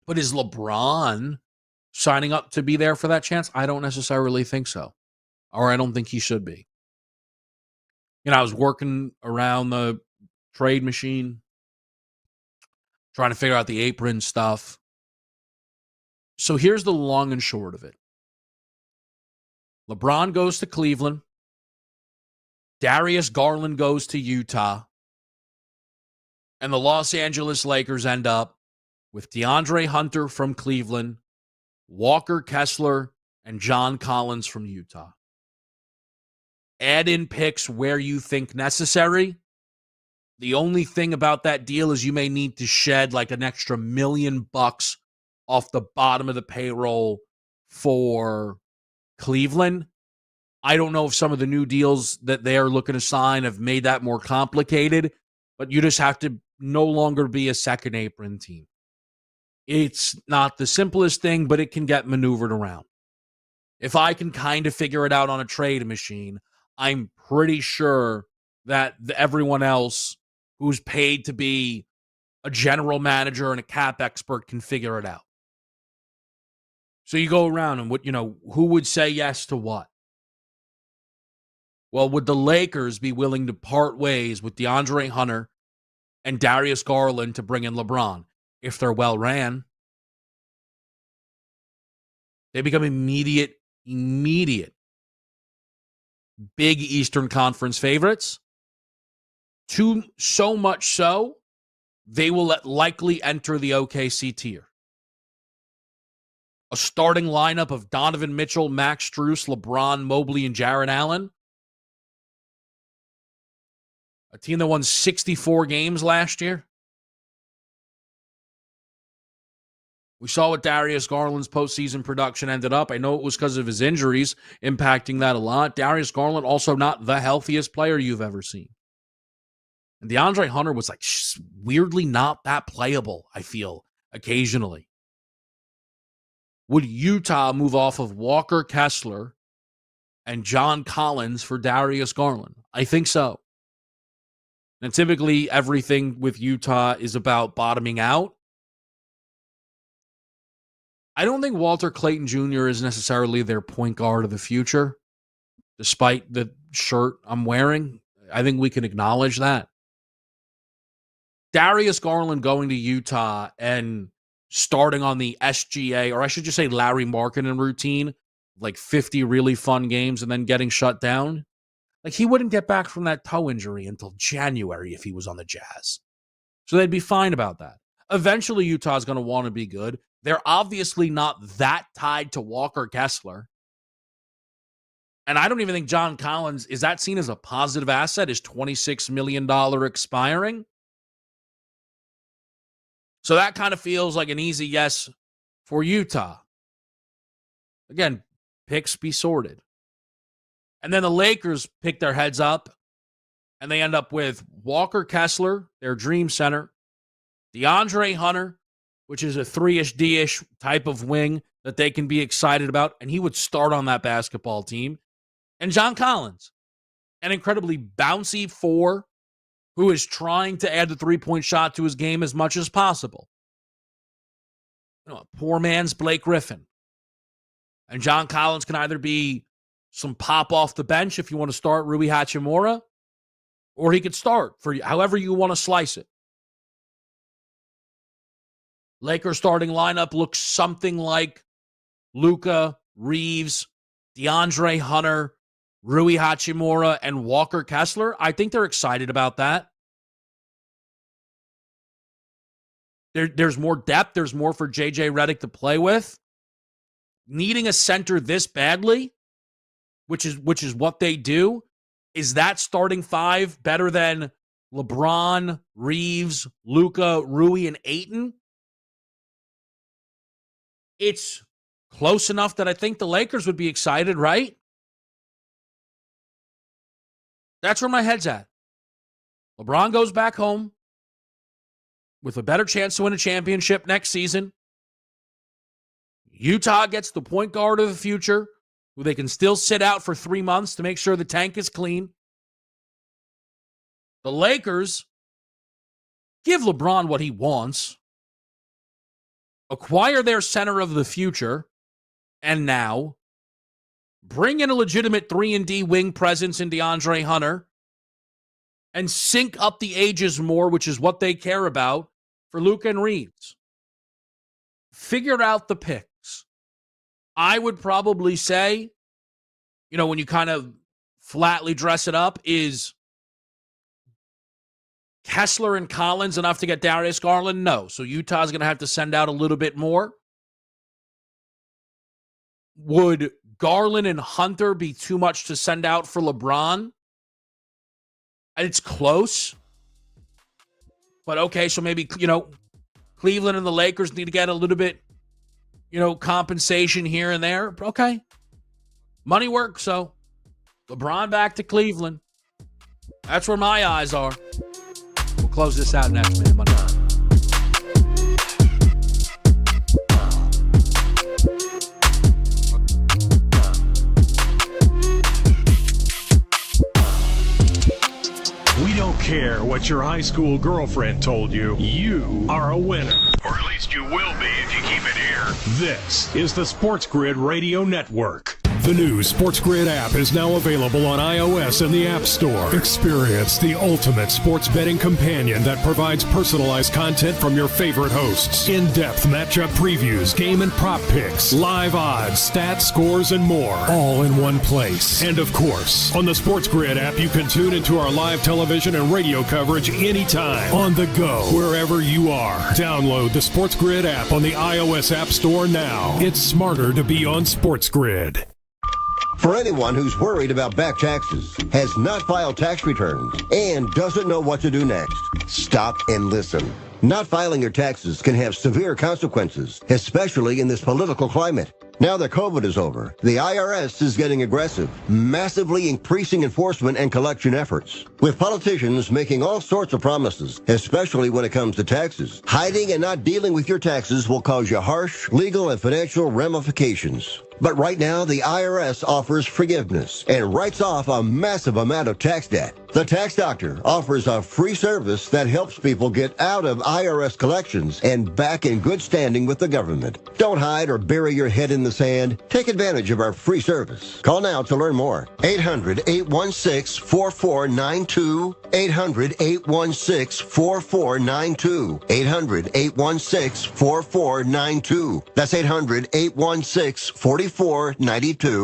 But is LeBron signing up to be there for that chance? I don't necessarily think so. Or I don't think he should be. You know, I was working around the trade machine, trying to figure out the apron stuff. So here's the long and short of it. LeBron goes to Cleveland. Darius Garland goes to Utah. And the Los Angeles Lakers end up with DeAndre Hunter from Cleveland, Walker Kessler, and John Collins from Utah. Add in picks where you think necessary. The only thing about that deal is you may need to shed like an extra $1 million off the bottom of the payroll for Cleveland. I don't know if some of the new deals that they are looking to sign have made that more complicated, but you just have to no longer be a second apron team. It's not the simplest thing, but it can get maneuvered around. If I can kind of figure it out on a trade machine, I'm pretty sure that everyone else who's paid to be a general manager and a cap expert can figure it out. So you go around and who would say yes to what? Well, would the Lakers be willing to part ways with DeAndre Hunter and Darius Garland to bring in LeBron? If they're well ran, they become immediate big Eastern Conference favorites. So much so, they will likely enter the OKC tier. A starting lineup of Donovan Mitchell, Max Strus, LeBron, Mobley, and Jarrett Allen. A team that won 64 games last year. We saw what Darius Garland's postseason production ended up. I know it was because of his injuries impacting that a lot. Darius Garland also not the healthiest player you've ever seen. And DeAndre Hunter was like weirdly not that playable, I feel, occasionally. Would Utah move off of Walker Kessler and John Collins for Darius Garland? I think so. And typically everything with Utah is about bottoming out. I don't think Walter Clayton Jr. is necessarily their point guard of the future, despite the shirt I'm wearing. I think we can acknowledge that. Darius Garland going to Utah and starting on the SGA, or I should just say Larry Markkinen routine, like 50 really fun games and then getting shut down. Like, he wouldn't get back from that toe injury until January if he was on the Jazz. So they'd be fine about that. Eventually, Utah's going to want to be good. They're obviously not that tied to Walker Kessler. And I don't even think John Collins, is that seen as a positive asset? Is $26 million expiring? So that kind of feels like an easy yes for Utah. Again, picks be sorted. And then the Lakers pick their heads up, and they end up with Walker Kessler, their dream center, DeAndre Hunter, which is a 3-ish, D-ish type of wing that they can be excited about, and he would start on that basketball team, and John Collins, an incredibly bouncy 4 who is trying to add the three-point shot to his game as much as possible. A poor man's Blake Griffin. And John Collins can either be some pop off the bench if you want to start Rui Hachimura, or he could start for however you want to slice it. Lakers starting lineup looks something like Luka, Reeves, DeAndre Hunter, Rui Hachimura, and Walker Kessler. I think they're excited about that. There's more depth. There's more for J.J. Redick to play with. Needing a center this badly, which is what they do, is that starting five better than LeBron, Reeves, Luka, Rui, and Ayton? It's close enough that I think the Lakers would be excited, right? That's where my head's at. LeBron goes back home with a better chance to win a championship next season. Utah gets the point guard of the future, who they can still sit out for 3 months to make sure the tank is clean. The Lakers give LeBron what he wants, acquire their center of the future, and now bring in a legitimate 3-and-D wing presence in DeAndre Hunter, and sync up the ages more, which is what they care about, for Luka and Reeves. Figure out the picks. I would probably say, when you kind of flatly dress it up, is Kessler and Collins enough to get Darius Garland? No. So Utah's going to have to send out a little bit more. Would Garland and Hunter be too much to send out for LeBron? It's close. But okay, so maybe, Cleveland and the Lakers need to get a little bit, compensation here and there. Okay. Money works, so LeBron back to Cleveland. That's where my eyes are. We'll close this out next, man. Moneyline. We don't care what your high school girlfriend told you. You are a winner. Or at least you will be if you keep it here. This is the SportsGrid Radio Network. The new SportsGrid app is now available on iOS and the App Store. Experience the ultimate sports betting companion that provides personalized content from your favorite hosts. In-depth matchup previews, game and prop picks, live odds, stats, scores, and more. All in one place. And of course, on the SportsGrid app, you can tune into our live television and radio coverage anytime. On the go, wherever you are. Download the SportsGrid app on the iOS App Store now. It's smarter to be on SportsGrid. For anyone who's worried about back taxes, has not filed tax returns, and doesn't know what to do next, stop and listen. Not filing your taxes can have severe consequences, especially in this political climate. Now that COVID is over, the IRS is getting aggressive, massively increasing enforcement and collection efforts. With politicians making all sorts of promises, especially when it comes to taxes, hiding and not dealing with your taxes will cause you harsh legal and financial ramifications. But right now, the IRS offers forgiveness and writes off a massive amount of tax debt. The Tax Doctor offers a free service that helps people get out of IRS collections and back in good standing with the government. Don't hide or bury your head in the sand. Take advantage of our free service. Call now to learn more. 800-816-4492. 800-816-4492. 800-816-4492. That's 800-816-4492.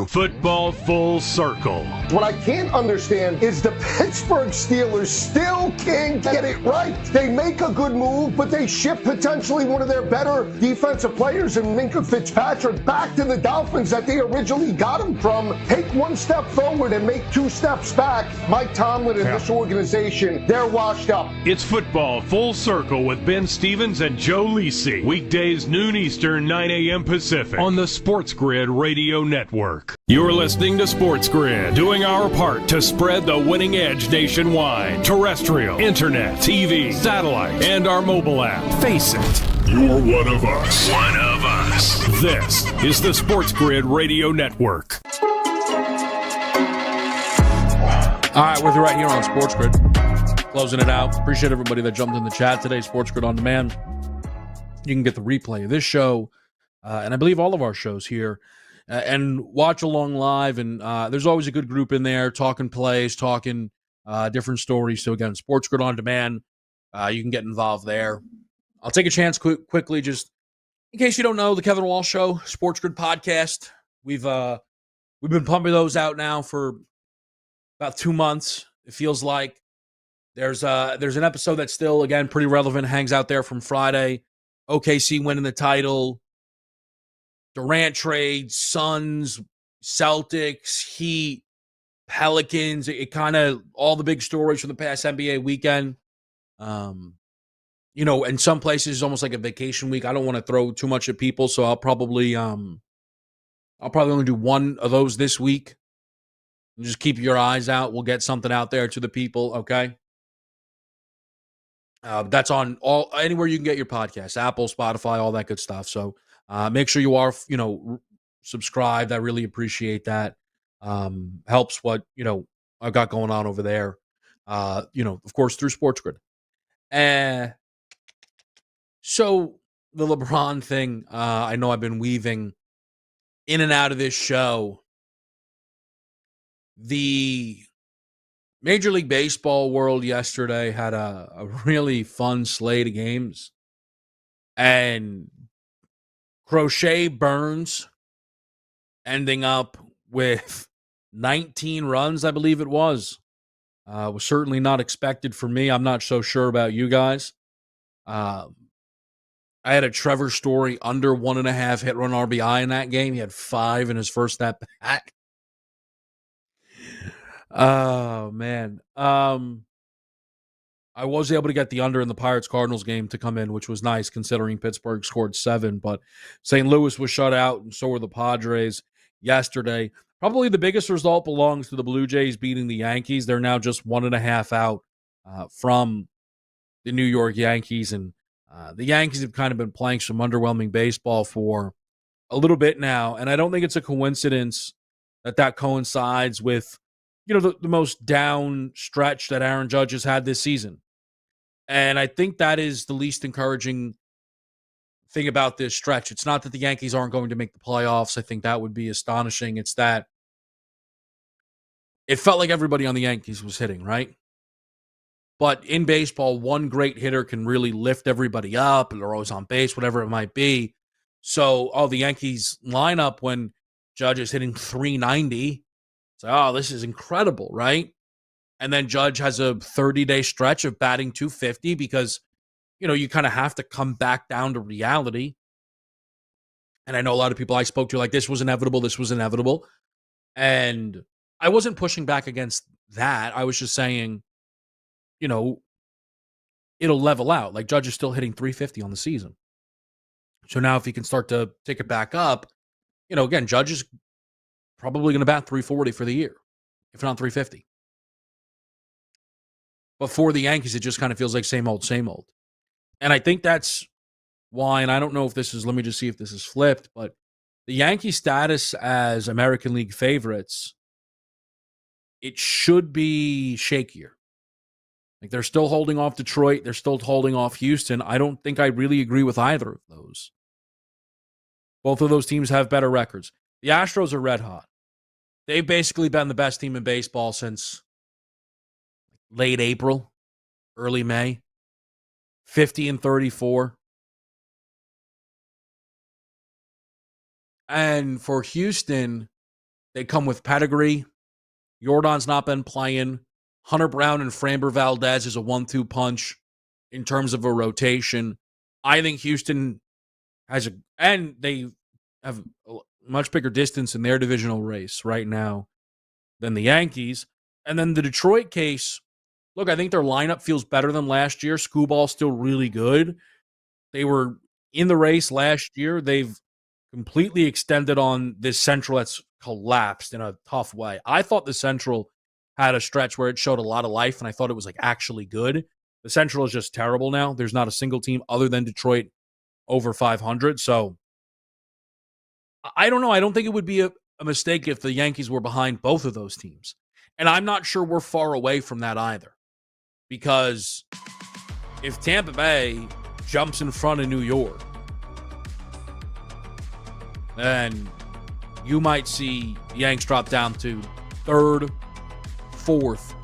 Football full circle. What I can't understand is the Pittsburgh Steelers still can't get it right. They make a good move, but they ship potentially one of their better defensive players in Minkah Fitzpatrick back to the Dolphins that they originally got him from. Take one step forward and make 2 steps back. Mike Tomlin and this organization, they're washed up. It's football full circle with Ben Stevens and Joe Lisi. Weekdays noon Eastern, 9 a.m. Pacific on the SportsGrid Radio Network. You're listening to SportsGrid, doing our part to spread the winning edge nationwide. Terrestrial, internet, TV, satellite, and our mobile app. Face it, you're one of us. One of us. This is the SportsGrid Radio Network. All right, we're right here on SportsGrid. Closing it out. Appreciate everybody that jumped in the chat today. SportsGrid On Demand. You can get the replay of this show, and I believe all of our shows here, and watch along live. And there's always a good group in there talking plays, talking different stories. So again, SportsGrid On Demand. You can get involved there. I'll take a chance quickly, just in case you don't know, the Kevin Walsh Show, SportsGrid podcast. We've been pumping those out now for about 2 months. It feels like there's an episode that's still, again, pretty relevant, hangs out there from Friday. OKC winning the title, Durant trade, Suns, Celtics, Heat, Pelicans. It kind of all the big stories from the past NBA weekend. In some places it's almost like a vacation week. I don't want to throw too much at people, so I'll probably only do one of those this week. Just keep your eyes out. We'll get something out there to the people, okay? That's on anywhere you can get your podcast, Apple, Spotify, all that good stuff. So make sure you are, subscribed. I really appreciate that. Helps what, I've got going on over there. Of course, through SportsGrid. So the LeBron thing, I know I've been weaving in and out of this show. The Major League Baseball world yesterday had a really fun slate of games. And Crochet Burns ending up with 19 runs, I believe it was. Was certainly not expected for me. I'm not so sure about you guys. I had a Trevor Story under 1.5 hit run RBI in that game. He had 5 in his first at bat. Oh, man. I was able to get the under in the Pirates-Cardinals game to come in, which was nice considering Pittsburgh scored 7. But St. Louis was shut out, and so were the Padres yesterday. Probably the biggest result belongs to the Blue Jays beating the Yankees. They're now just 1.5 out from the New York Yankees. And the Yankees have kind of been playing some underwhelming baseball for a little bit now. And I don't think it's a coincidence that coincides with the most down stretch that Aaron Judge has had this season. And I think that is the least encouraging thing about this stretch. It's not that the Yankees aren't going to make the playoffs. I think that would be astonishing. It's that it felt like everybody on the Yankees was hitting, right? But in baseball, one great hitter can really lift everybody up. They're always on base, whatever it might be. So, the Yankees lineup when Judge is hitting 390, it's like, this is incredible, right? And then Judge has a 30-day stretch of batting 250 because, you kind of have to come back down to reality. And I know a lot of people I spoke to like, this was inevitable. And I wasn't pushing back against that. I was just saying, it'll level out. Like Judge is still hitting 350 on the season. So now if he can start to take it back up, again, Judge is probably going to bat 340 for the year, if not 350. But for the Yankees, it just kind of feels like same old, same old. And I think that's why, and I don't know if this is, let me just see if this is flipped, but the Yankees' status as American League favorites, it should be shakier. Like they're still holding off Detroit. They're still holding off Houston. I don't think I really agree with either of those. Both of those teams have better records. The Astros are red hot. They've basically been the best team in baseball since late April, early May. 50-34. And for Houston, they come with pedigree. Jordan's not been playing. Hunter Brown and Framber Valdez is a 1-2 punch in terms of a rotation. I think Houston has and they have a much bigger distance in their divisional race right now than the Yankees. And then the Detroit case, look, I think their lineup feels better than last year. Scooball's still really good. They were in the race last year. They've completely extended on this Central that's collapsed in a tough way. I thought the Central had a stretch where it showed a lot of life, and I thought it was like actually good. The Central is just terrible now. There's not a single team other than Detroit over 500. So I don't know. I don't think it would be a mistake if the Yankees were behind both of those teams. And I'm not sure we're far away from that either. Because if Tampa Bay jumps in front of New York, then you might see the Yanks drop down to third, fourth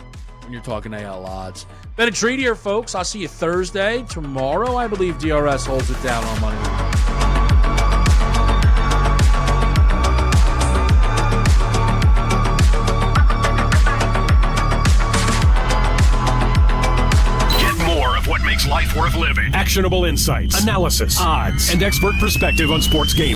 when you're talking AL odds. Been a treat here, folks. I'll see you Thursday. Tomorrow, I believe DRS holds it down on Moneyline. Get more of what makes life worth living. Actionable insights, analysis, odds, and expert perspective on sports games.